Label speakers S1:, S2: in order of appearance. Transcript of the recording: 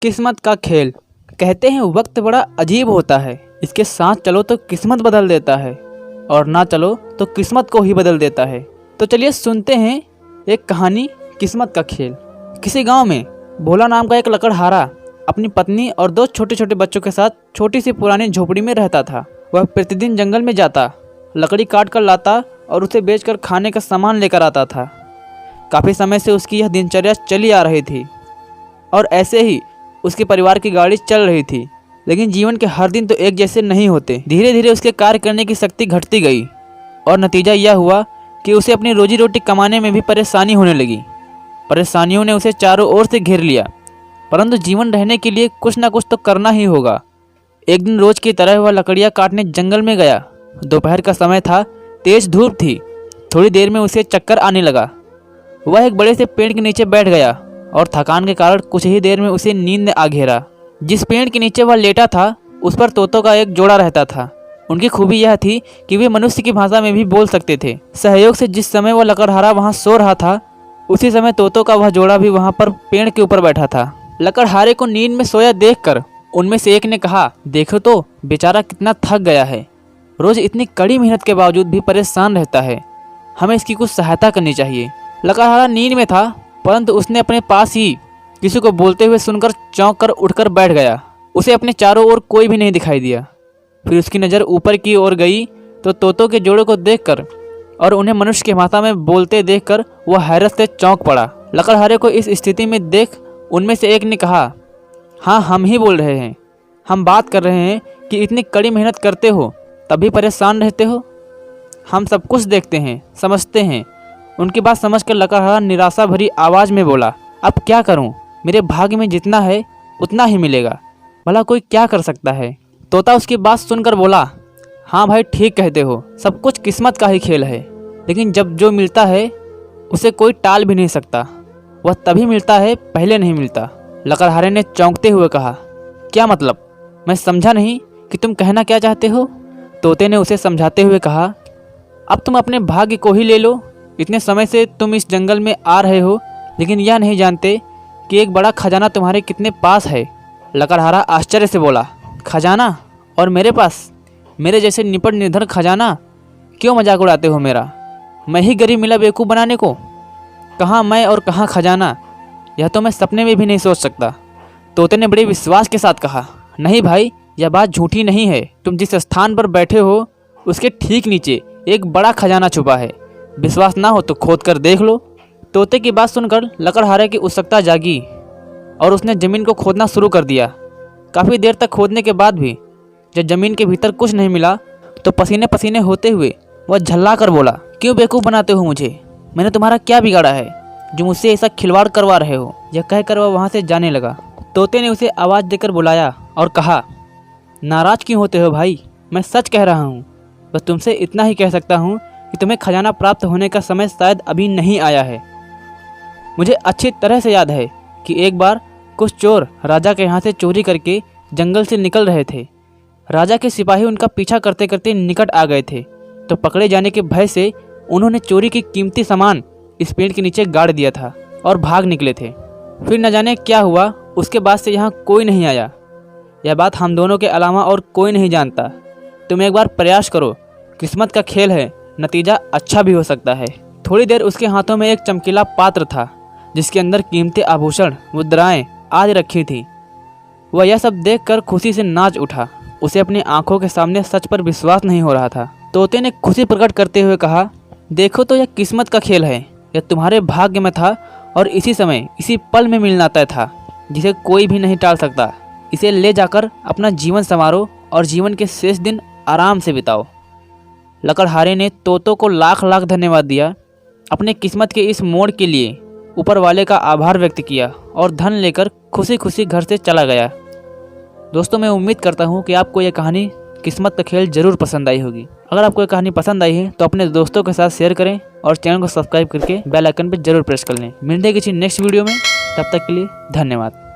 S1: किस्मत का खेल। कहते हैं वक्त बड़ा अजीब होता है, इसके साथ चलो तो किस्मत बदल देता है और ना चलो तो किस्मत को ही बदल देता है। तो चलिए सुनते हैं एक कहानी, किस्मत का खेल। किसी गांव में भोला नाम का एक लकड़हारा अपनी पत्नी और दो छोटे छोटे बच्चों के साथ छोटी सी पुरानी झोपड़ी में रहता था। वह प्रतिदिन जंगल में जाता, लकड़ी काट कर लाता और उसे बेचकर खाने का सामान लेकर आता था। काफ़ी समय से उसकी यह दिनचर्या चली आ रही थी और ऐसे ही उसके परिवार की गाड़ी चल रही थी। लेकिन जीवन के हर दिन तो एक जैसे नहीं होते। धीरे धीरे उसके कार्य करने की शक्ति घटती गई और नतीजा यह हुआ कि उसे अपनी रोजी रोटी कमाने में भी परेशानी होने लगी। परेशानियों ने उसे चारों ओर से घेर लिया, परंतु जीवन रहने के लिए कुछ ना कुछ तो करना ही होगा। एक दिन रोज की तरह वह लकड़ियाँ काटने जंगल में गया। दोपहर का समय था, तेज धूप थी। थोड़ी देर में उसे चक्कर आने लगा। वह एक बड़े से पेड़ के नीचे बैठ गया और थकान के कारण कुछ ही देर में उसे नींद ने आ घेरा। जिस पेड़ के नीचे वह लेटा था उस पर तोतों का एक जोड़ा रहता था। उनकी खूबी यह थी कि वे मनुष्य की भाषा में भी बोल सकते थे। सहयोग से जिस समय वह लकड़हारा वहां सो रहा था, उसी समय तोतों का वह जोड़ा भी वहां पर पेड़ के ऊपर बैठा था। लकड़हारे को नींद में सोया देखकर उनमें से एक ने कहा, देखो तो बेचारा कितना थक गया है, रोज इतनी कड़ी मेहनत के बावजूद भी परेशान रहता है, हमें इसकी कुछ सहायता करनी चाहिए। लकड़हारा नींद में था, परंतु उसने अपने पास ही किसी को बोलते हुए सुनकर चौंक कर उठकर बैठ गया। उसे अपने चारों ओर कोई भी नहीं दिखाई दिया। फिर उसकी नज़र ऊपर की ओर गई तो तोतों के जोड़े को देखकर और उन्हें मनुष्य की भाषा में बोलते देखकर वह हैरत से चौंक पड़ा। लकड़हारे को इस स्थिति में देख उनमें से एक ने कहा, हाँ हम ही बोल रहे हैं, हम बात कर रहे हैं कि इतनी कड़ी मेहनत करते हो तभी परेशान रहते हो। हम सब कुछ देखते हैं, समझते हैं। उनकी बात समझकर लकड़हारा निराशा भरी आवाज़ में बोला, अब क्या करूं? मेरे भाग्य में जितना है उतना ही मिलेगा, भला कोई क्या कर सकता है। तोता उसकी बात सुनकर बोला, हाँ भाई ठीक कहते हो, सब कुछ किस्मत का ही खेल है, लेकिन जब जो मिलता है उसे कोई टाल भी नहीं सकता। वह तभी मिलता है, पहले नहीं मिलता। लकड़हारे ने चौंकते हुए कहा, क्या मतलब? मैं समझा नहीं कि तुम कहना क्या चाहते हो। तोते ने उसे समझाते हुए कहा, अब तुम अपने भाग्य को ही ले लो। इतने समय से तुम इस जंगल में आ रहे हो, लेकिन यह नहीं जानते कि एक बड़ा खजाना तुम्हारे कितने पास है। लकड़हारा आश्चर्य से बोला, खजाना? और मेरे पास? मेरे जैसे निपट निर्धन खजाना? क्यों मजाक उड़ाते हो मेरा? मैं ही गरीब मिला बेवकूफ़ बनाने को? कहाँ मैं और कहाँ खजाना? यह तो मैं सपने में भी नहीं सोच सकता। तोते ने बड़े विश्वास के साथ कहा, नहीं भाई, यह बात झूठी नहीं है। तुम जिस स्थान पर बैठे हो उसके ठीक नीचे एक बड़ा खजाना छुपा है। विश्वास ना हो तो खोद कर देख लो। तोते की बात सुनकर लकड़हारे की उत्सुकता जागी और उसने ज़मीन को खोदना शुरू कर दिया। काफ़ी देर तक खोदने के बाद भी जब ज़मीन के भीतर कुछ नहीं मिला तो पसीने पसीने होते हुए वह झल्ला कर बोला, क्यों बेवकूफ़ बनाते हो मुझे? मैंने तुम्हारा क्या बिगाड़ा है जो मुझसे ऐसा खिलवाड़ करवा रहे हो? यह कहकर वह वहाँ से जाने लगा। तोते ने उसे आवाज़ देकर बुलाया और कहा, नाराज़ क्यों होते हो भाई? मैं सच कह रहा हूँ। बस तुमसे इतना ही कह सकता हूँ कि तुम्हें खजाना प्राप्त होने का समय शायद अभी नहीं आया है। मुझे अच्छी तरह से याद है कि एक बार कुछ चोर राजा के यहाँ से चोरी करके जंगल से निकल रहे थे। राजा के सिपाही उनका पीछा करते करते निकट आ गए थे, तो पकड़े जाने के भय से उन्होंने चोरी की कीमती सामान इस पेड़ के नीचे गाड़ दिया था और भाग निकले थे। फिर न जाने क्या हुआ, उसके बाद से यहाँ कोई नहीं आया। यह बात हम दोनों के अलावा और कोई नहीं जानता। तुम एक बार प्रयास करो, किस्मत का खेल है, नतीजा अच्छा भी हो सकता है। थोड़ी देर उसके हाथों में एक चमकीला पात्र था जिसके अंदर कीमती आभूषण, मुद्राएं आदि रखी थी। वह यह सब देखकर खुशी से नाच उठा। उसे अपनी आंखों के सामने सच पर विश्वास नहीं हो रहा था। तोते ने खुशी प्रकट करते हुए कहा, देखो तो यह किस्मत का खेल है, यह तुम्हारे भाग्य में था और इसी समय इसी पल में मिलना तय था, जिसे कोई भी नहीं टाल सकता। इसे ले जाकर अपना जीवन संवारो और जीवन के शेष दिन आराम से बिताओ। लकड़हारे ने तोतों को लाख लाख धन्यवाद दिया। अपने किस्मत के इस मोड़ के लिए ऊपर वाले का आभार व्यक्त किया और धन लेकर खुशी खुशी घर से चला गया। दोस्तों, मैं उम्मीद करता हूँ कि आपको यह कहानी किस्मत का खेल जरूर पसंद आई होगी। अगर आपको यह कहानी पसंद आई है तो अपने दोस्तों के साथ शेयर करें और चैनल को सब्सक्राइब करके बेल आइकन पर जरूर प्रेस कर लें। मिलते हैं किसी नेक्स्ट वीडियो में, तब तक के लिए धन्यवाद।